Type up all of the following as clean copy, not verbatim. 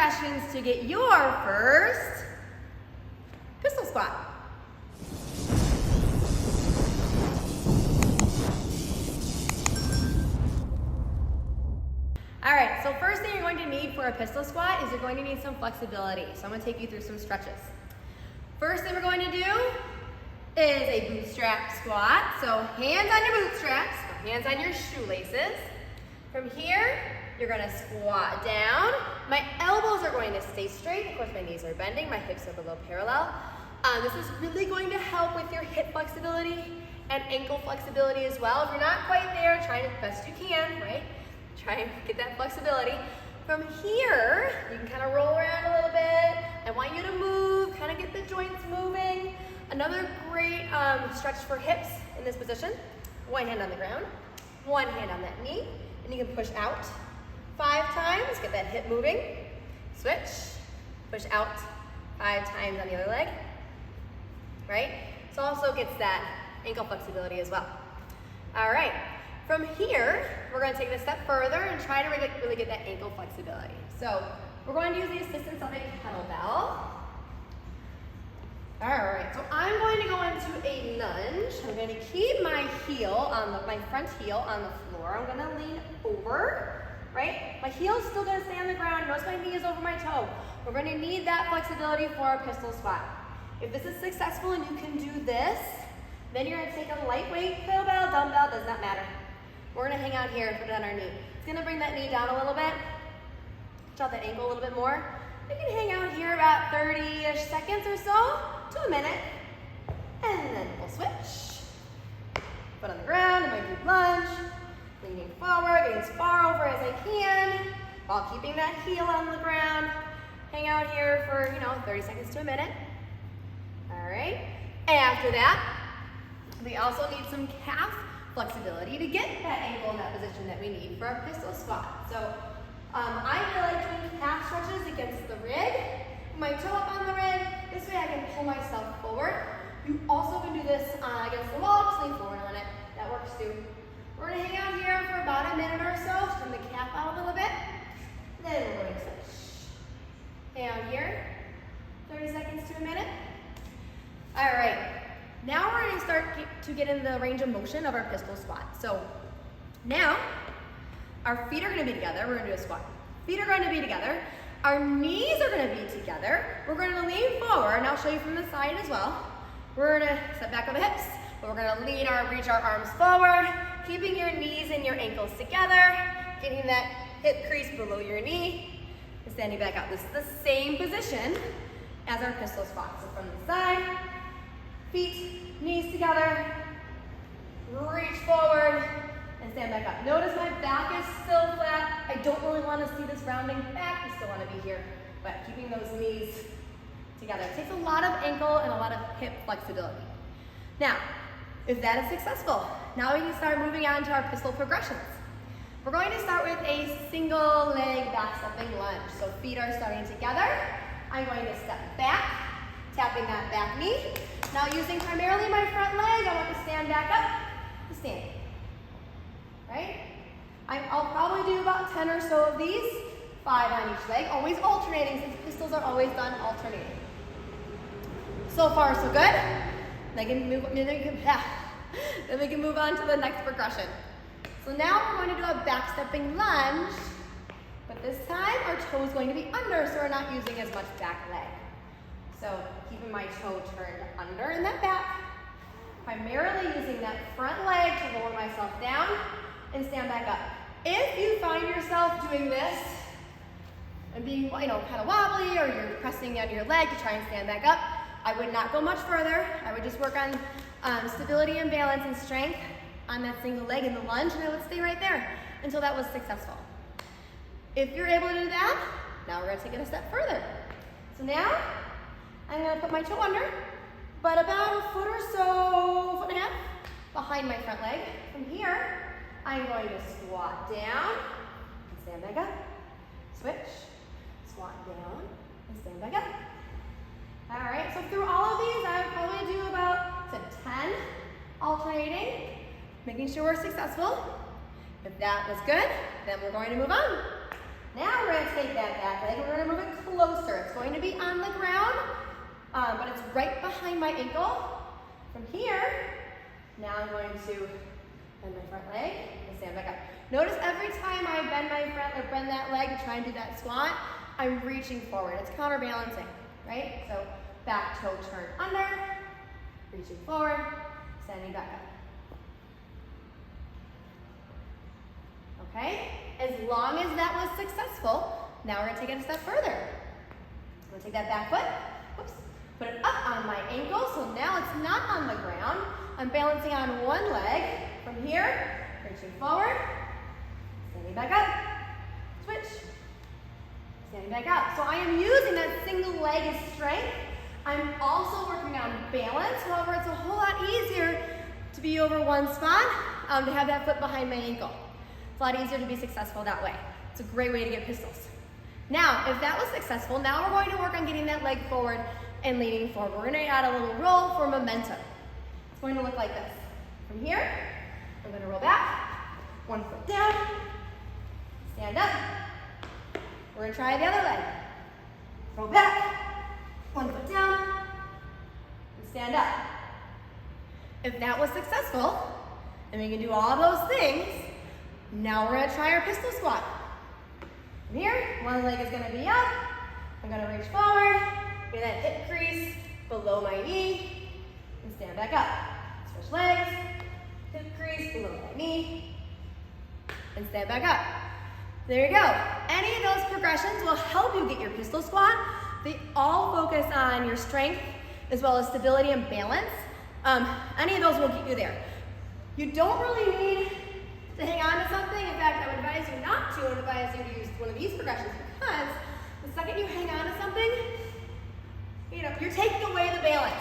progressions to get your first pistol squat. All right, so first thing you're going to need for a pistol squat is you're going to need some flexibility. So I'm going to take you through some stretches. First thing we're going to do is a bootstrap squat. So hands on your bootstraps, hands on your shoelaces. From here, you're going to squat down. My elbows are going to stay straight. Of course, my knees are bending, my hips are below parallel. This is really going to help with your hip flexibility and ankle flexibility as well. If you're not quite there, try as best you can, right? Try and get that flexibility. From here, you can kind of roll around a little bit. I want you to move, kind of get the joints moving. Another great stretch for hips in this position. One hand on the ground, one hand on that knee, and you can push out 5 times, get that hip moving. Switch, push out 5 times on the other leg, right? So also gets that ankle flexibility as well. All right. From here, we're going to take it a step further and try to really get that ankle flexibility. So we're going to use the assistance of a kettlebell. All right, so I'm going to go into a lunge. I'm going to keep my front heel on the floor. I'm going to lean over, right? My heel is still going to stay on the ground. Notice my knee is over my toe. We're going to need that flexibility for our pistol squat. If this is successful and you can do this, then you're going to take a lightweight kettlebell, dumbbell, does not matter. We're going to hang out here and put it on our knee. It's going to bring that knee down a little bit. Push out that ankle a little bit more. We can hang out here about 30-ish seconds or so to a minute. And then we'll switch. Foot on the ground in my deep lunge. Leaning forward, getting as far over as I can while keeping that heel on the ground. Hang out here for, 30 seconds to a minute. All right. After that, we also need some calf flexibility to get that ankle in that position that we need for our pistol squat. So I really like doing calf stretches against the rig. My toe up on the rig. This way I can pull myself forward. You also can do this against the wall. Just lean forward on it. That works too. We're going to hang out here for about a minute or so. Turn the calf out a little bit. Then we're going to switch. Hang out here. 30 seconds to a minute. All right. Now we're going to start to get in the range of motion of our pistol squat. So now our feet are going to be together. We're going to do a squat. Feet are going to be together. Our knees are going to be together. We're going to lean forward, and I'll show you from the side as well. We're going to step back on the hips, but we're going to reach our arms forward, keeping your knees and your ankles together, getting that hip crease below your knee, and standing back up. This is the same position as our pistol squat. So from the side, feet, knees together, reach forward, and stand back up. Notice my back is still flat. I don't really want to see this rounding back. We still want to be here, but keeping those knees together. It takes a lot of ankle and a lot of hip flexibility. Now, if that is successful, now we can start moving on to our pistol progressions. We're going to start with a single leg backstepping lunge. So feet are starting together. I'm going to step back, tapping that back knee. Now using primarily my front leg, I want to stand back up to stand. Right? I'll probably do about 10 or so of these, 5 on each leg, always alternating since pistols are always done alternating. So far, so good. Then we can move on to the next progression. So now we're going to do a backstepping lunge, but this time our toe is going to be under, so we're not using as much back leg. So keeping my toe turned under in that back, primarily using that front leg to lower myself down and stand back up. If you find yourself doing this and being, kind of wobbly, or you're pressing on your leg to try and stand back up, I would not go much further. I would just work on stability and balance and strength on that single leg in the lunge, and I would stay right there until that was successful. If you're able to do that, now we're going to take it a step further. So now I'm going to put my toe under, but about a foot or so, foot and a half behind my front leg. From here, I'm going to squat down and stand back up. Switch, squat down and stand back up. All right, so through all of these, I would probably do about 10 alternating, making sure we're successful. If that was good, then we're going to move on. Now we're going to take that back leg, we're going to move it closer. It's going to be on the ground, but it's right behind my ankle. From here, now I'm going to bend my front leg and stand back up. Notice every time I bend my front or bend that leg to try and do that squat, I'm reaching forward. It's counterbalancing, right? So back toe turn under, reaching forward, standing back up. Okay? As long as that was successful, now we're going to take it a step further. I'm going to take that back foot, whoops, put it up on my ankle, so now it's not on the ground. I'm balancing on one leg. From here, reaching forward, standing back up, switch, standing back up. So I am using that single leg as strength. I'm also working on balance. However, it's a whole lot easier to be over one spot, to have that foot behind my ankle. It's a lot easier to be successful that way. It's a great way to get pistols. Now, if that was successful, now we're going to work on getting that leg forward and leaning forward. We're going to add a little roll for momentum. It's going to look like this. From here, I'm going to roll back, one foot down, stand up. We're going to try the other leg. Roll back, one foot down, and stand up. If that was successful, and we can do all those things, now we're going to try our pistol squat. From here, one leg is going to be up. I'm going to reach forward, get that hip crease below my knee, and stand back up. Switch legs, hip crease below my knee, and stand back up. There you go. Any of those progressions will help you get your pistol squat. They all focus on your strength as well as stability and balance. Any of those will get you there. You don't really need to hang on to something. In fact, I would advise you not to. I would advise you to use one of these progressions because the second you hang on to something, you're taking away the balance.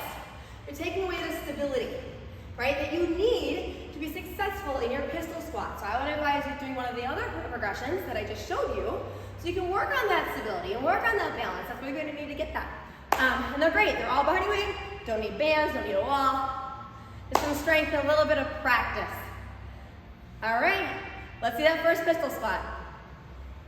You're taking away the stability, right, that you need to be successful in your pistol squat. So I would advise you doing one of the other progressions that I just showed you so you can work on that stability and work on that balance. That's what you're going to need to get that. And they're great. They're all body weight. Don't need bands. Don't need a wall. Just some strength and a little bit of practice. All right. Let's see that first pistol squat.